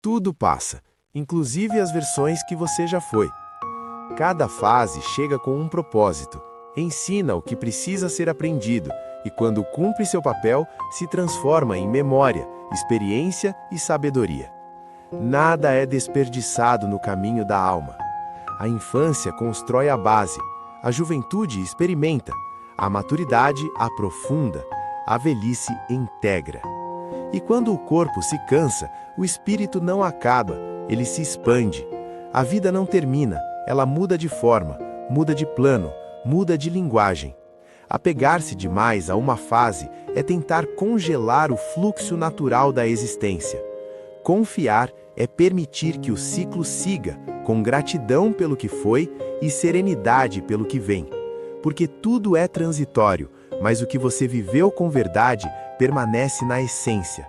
Tudo passa, inclusive as versões que você já foi. Cada fase chega com um propósito, ensina o que precisa ser aprendido e, quando cumpre seu papel, se transforma em memória, experiência e sabedoria. Nada é desperdiçado no caminho da alma. A infância constrói a base, a juventude experimenta, a maturidade aprofunda, a velhice integra. E quando o corpo se cansa, o espírito não acaba, ele se expande. A vida não termina, ela muda de forma, muda de plano, muda de linguagem. Apegar-se demais a uma fase é tentar congelar o fluxo natural da existência. Confiar é permitir que o ciclo siga, com gratidão pelo que foi e serenidade pelo que vem. Porque tudo é transitório, mas o que você viveu com verdade permanece na essência.